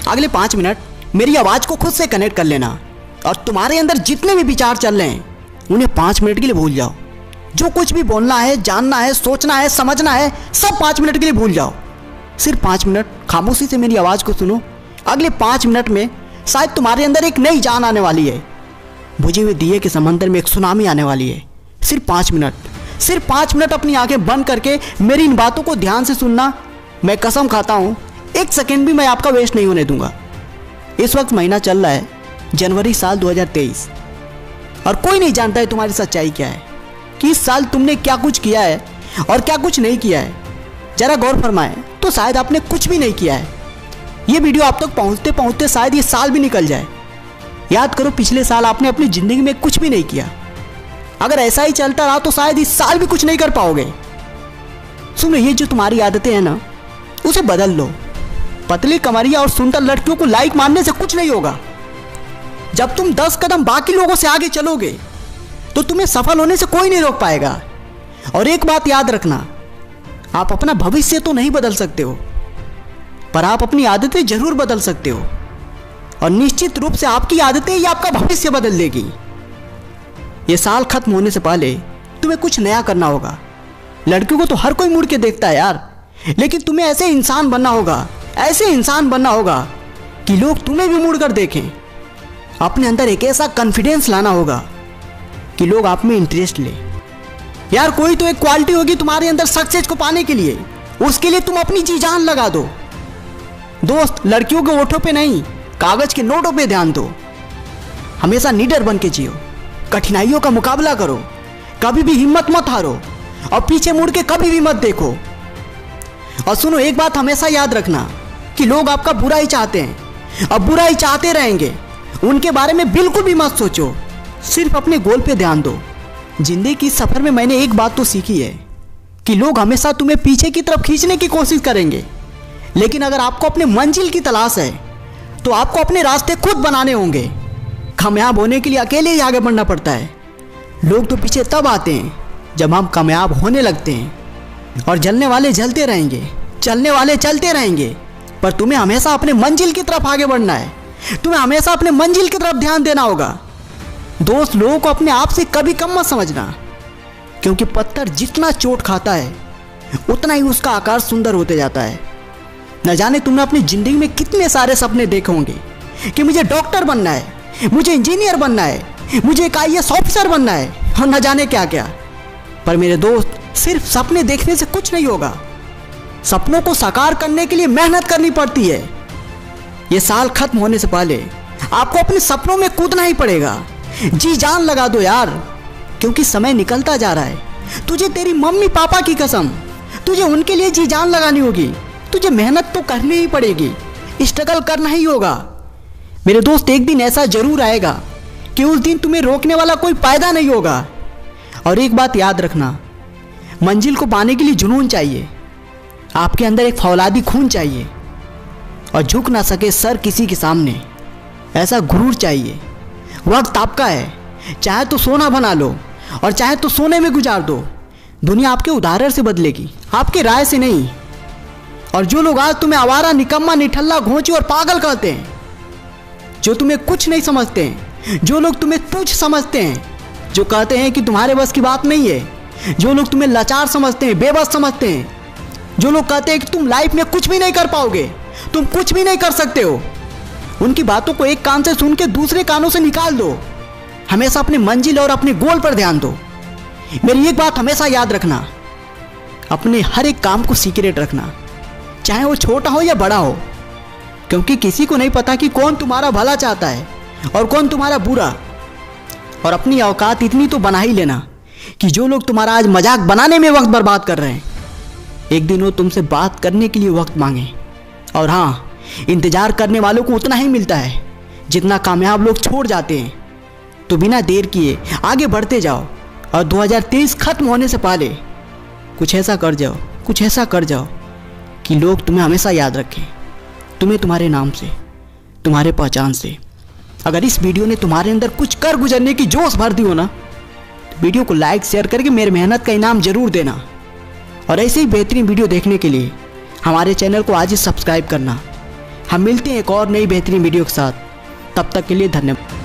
अगले 5 मिनट मेरी आवाज़ को खुद से कनेक्ट कर लेना और तुम्हारे अंदर जितने भी विचार चल रहे हैं उन्हें 5 मिनट के लिए भूल जाओ। जो कुछ भी बोलना है, जानना है, सोचना है, समझना है, सब 5 मिनट के लिए भूल जाओ। सिर्फ 5 मिनट खामोशी से मेरी आवाज़ को सुनो। अगले 5 मिनट में शायद तुम्हारे अंदर एक नई जान आने वाली है। बुझे हुए दिए के समंदर में एक सुनामी आने वाली है। सिर्फ 5 मिनट अपनी आंखें बंद करके मेरी इन बातों को ध्यान से सुनना। मैं कसम खाता हूँ 1 सेकेंड भी मैं आपका वेस्ट नहीं होने दूंगा। इस वक्त महीना चल रहा है जनवरी साल 2023 और कोई नहीं जानता है तुम्हारी सच्चाई क्या है, कि इस साल तुमने क्या कुछ किया है और क्या कुछ नहीं किया है। जरा गौर फरमाएं तो शायद आपने कुछ भी नहीं किया है। ये वीडियो आप तक पहुंचते पहुंचते शायद ये साल भी निकल जाए। याद करो पिछले साल आपने अपनी ज़िंदगी में कुछ भी नहीं किया। अगर ऐसा ही चलता रहा तो शायद इस साल भी कुछ नहीं कर पाओगे। सुनो, ये जो तुम्हारी आदतें हैं ना, उसे बदल लो। पतली कमरिया और सुंदर लड़कियों को लाइक मारने से कुछ नहीं होगा। जब तुम 10 कदम बाकी लोगों से आगे चलोगे तो तुम्हें सफल होने से कोई नहीं रोक पाएगा। और एक बात याद रखना, आप अपना भविष्य तो नहीं बदल सकते हो, पर आप अपनी आदतें जरूर बदल सकते हो। और निश्चित रूप से आपकी आदतें ही आपका भविष्य बदल देगी। ये साल खत्म होने से पहले तुम्हें कुछ नया करना होगा। लड़कियों को तो हर कोई मुड़ के देखता है यार, लेकिन तुम्हें ऐसे इंसान बनना होगा, ऐसे इंसान बनना होगा कि लोग तुम्हें भी मुड़ कर देखें। अपने अंदर एक ऐसा कॉन्फिडेंस लाना होगा कि लोग आप में इंटरेस्ट ले। यार कोई तो एक क्वालिटी होगी तुम्हारे अंदर सक्सेस को पाने के लिए, उसके लिए तुम अपनी जी जान लगा दो। दोस्त, लड़कियों के ओठों पे नहीं, कागज के नोटों पे ध्यान दो। हमेशा नीडर बन के जियो, कठिनाइयों का मुकाबला करो, कभी भी हिम्मत मत हारो और पीछे मुड़ के कभी भी मत देखो। और सुनो, एक बात हमेशा याद रखना कि लोग आपका बुरा ही चाहते हैं और बुरा ही चाहते रहेंगे। उनके बारे में बिल्कुल भी मत सोचो, सिर्फ अपने गोल पे ध्यान दो। जिंदगी के सफर में मैंने एक बात तो सीखी है कि लोग हमेशा तुम्हें पीछे की तरफ खींचने की कोशिश करेंगे, लेकिन अगर आपको अपने मंजिल की तलाश है तो आपको अपने रास्ते खुद बनाने होंगे। कामयाब होने के लिए अकेले ही आगे बढ़ना पड़ता है। लोग तो पीछे तब आते हैं जब हम कामयाब होने लगते हैं। और जलने वाले जलते रहेंगे, चलने वाले चलते रहेंगे, पर तुम्हें हमेशा अपने मंजिल की तरफ आगे बढ़ना है। तुम्हें हमेशा अपने मंजिल की तरफ ध्यान देना होगा। दोस्त, लोगों को अपने आप से कभी कम मत समझना, क्योंकि पत्थर जितना चोट खाता है उतना ही उसका आकार सुंदर होते जाता है। न जाने तुमने अपनी जिंदगी में कितने सारे सपने देखे होंगे कि मुझे डॉक्टर बनना है, मुझे इंजीनियर बनना है, मुझे एक IAS ऑफिसर बनना है और न जाने क्या क्या। पर मेरे दोस्त, सिर्फ सपने देखने से कुछ नहीं होगा। सपनों को साकार करने के लिए मेहनत करनी पड़ती है। ये साल खत्म होने से पहले आपको अपने सपनों में कूदना ही पड़ेगा। जी जान लगा दो यार, क्योंकि समय निकलता जा रहा है। तुझे तेरी मम्मी पापा की कसम, तुझे उनके लिए जी जान लगानी होगी। तुझे मेहनत तो करनी ही पड़ेगी, स्ट्रगल करना ही होगा। मेरे दोस्त, एक दिन ऐसा जरूर आएगा कि उस दिन तुम्हें रोकने वाला कोई पैदा नहीं होगा। और एक बात याद रखना, मंजिल को पाने के लिए जुनून चाहिए, आपके अंदर एक फौलादी खून चाहिए और झुक ना सके सर किसी के सामने, ऐसा गुरूर चाहिए। वक्त आपका है, चाहे तो सोना बना लो और चाहे तो सोने में गुजार दो। दुनिया आपके उदाहरण से बदलेगी, आपके राय से नहीं। और जो लोग आज तुम्हें आवारा, निकम्मा, निठल्ला, घोंची और पागल कहते हैं, जो तुम्हें कुछ नहीं समझते हैं, जो लोग तुम्हें तुच्छ समझते हैं, जो कहते हैं कि तुम्हारे बस की बात नहीं है, जो लोग तुम्हें लाचार समझते हैं, बेबस समझते हैं, जो लोग कहते हैं कि तुम लाइफ में कुछ भी नहीं कर पाओगे, तुम कुछ भी नहीं कर सकते हो, उनकी बातों को एक कान से सुन के दूसरे कानों से निकाल दो। हमेशा अपनी मंजिल और अपने गोल पर ध्यान दो। मेरी एक बात हमेशा याद रखना, अपने हर एक काम को सीक्रेट रखना, चाहे वो छोटा हो या बड़ा हो, क्योंकि किसी को नहीं पता कि कौन तुम्हारा भला चाहता है और कौन तुम्हारा बुरा। और अपनी औकात इतनी तो बना ही लेना कि जो लोग तुम्हारा आज मजाक बनाने में वक्त बर्बाद कर रहे हैं, एक दिन वो तुमसे बात करने के लिए वक्त मांगे। और हाँ, इंतजार करने वालों को उतना ही मिलता है जितना कामयाब लोग छोड़ जाते हैं। तो बिना देर किए आगे बढ़ते जाओ और 2023 खत्म होने से पहले कुछ ऐसा कर जाओ, कुछ ऐसा कर जाओ कि लोग तुम्हें हमेशा याद रखें, तुम्हें तुम्हारे नाम से, तुम्हारे पहचान से। अगर इस वीडियो ने तुम्हारे अंदर कुछ कर गुजरने की जोश भर दी हो ना, तो वीडियो को लाइक शेयर करके मेरे मेहनत का इनाम जरूर देना। और ऐसे ही बेहतरीन वीडियो देखने के लिए हमारे चैनल को आज ही सब्सक्राइब करना। हम मिलते हैं एक और नई बेहतरीन वीडियो के साथ। तब तक के लिए धन्यवाद।